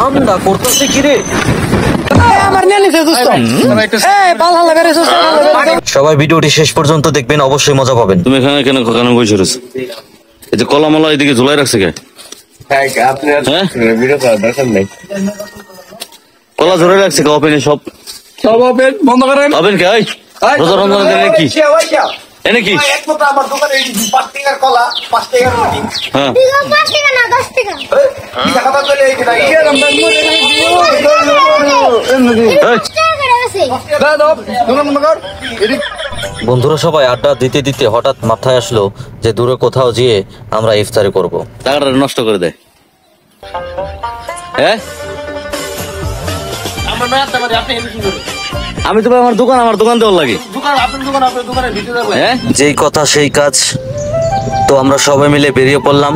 আমরা করতেছি কি রে? সবাই ভিডিওটি শেষ পর্যন্ত দেখবেন, অবশ্যই মজা পাবেন। তুমি এখানে কেন বসে রয়েছো? এই যে কলা মলা এদিকে ঝুলাই রাখছে কে? কলা ঝুলাই রাখছে কে? ওপেনে সব ওপেন বন্ধ করেন। ওপেন কে? রোজা রমজান কি এনে কি? আমার দোকানে 5 টাকার কলা 5 টাকার রুটি। হ্যাঁ 5 টাকা না 10 টাকা। বন্ধুরা সবাই আড্ডা দিতে দিতে হঠাৎ মাথায় আসলো যে দূরে কোথাও গিয়ে আমরা ইফতারি করব। টাকাটা নষ্ট করে দেয়। হ্যাঁ আমি তো ভাই আমার দোকান দেওয়ার লাগে। হ্যাঁ যেই কথা সেই কাজ। তো আমরা সবাই মিলে বেরিয়ে পড়লাম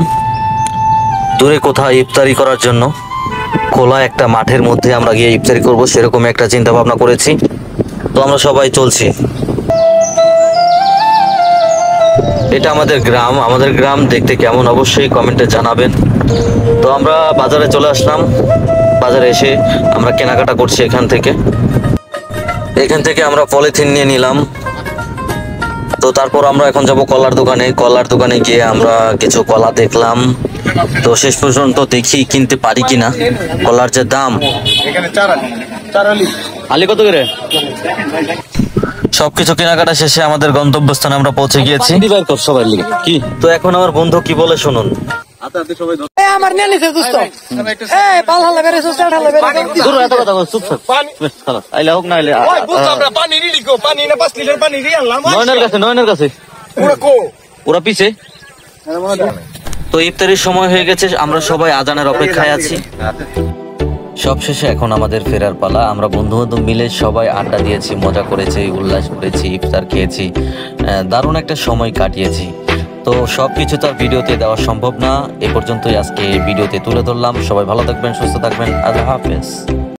দূরে কোথাও ইফতারি করার জন্য। খোলা একটা মাঠের মধ্যে আমরা গিয়ে ইফতারি করব, সেরকম একটা চিন্তা ভাবনা করেছি। তো আমরা সবাই চলছি। এটা আমাদের গ্রাম দেখতে কেমন অবশ্যই কমেন্টে জানাবেন। তো আমরা বাজারে চলে আসলাম। বাজারে এসে আমরা কেনাকাটা করছি এখান থেকে আমরা পলিথিন নিয়ে নিলাম। তো তারপর আমরা এখন যাব কলার দোকানে গিয়ে আমরা কিছু কলা দেখলাম। তো শেষ পর্যন্ত দেখি কিনতে পারি কিনা। কলার যে দাম, আলি কত করে? সবকিছু কেনাকাটা শেষে আমাদের গন্তব্যস্থানে আমরা পৌঁছে গিয়েছি। সবাই লিগে কি? তো এখন আমার বন্ধু কি বলে শুনুন। নয়নের কাছে ওরা পিছে। তো ইফতারির সময় হয়ে গেছে, আমরা সবাই আজানের অপেক্ষায় আছি। সবশেষে এখন আমাদের ফেরার পালা। আমরা বন্ধু বান্ধব মিলে সবাই আড্ডা দিয়েছি, মজা করেছি, উল্লাস করেছি, ইফতার খেয়েছি, দারুণ একটা সময় কাটিয়েছি। তো সবকিছু তো আর ভিডিওতে দেওয়া সম্ভব না। এ পর্যন্তই আজকে ভিডিওতে তুলে ধরলাম। সবাই ভালো থাকবেন, সুস্থ থাকবেন। আল্লাহ হাফেজ।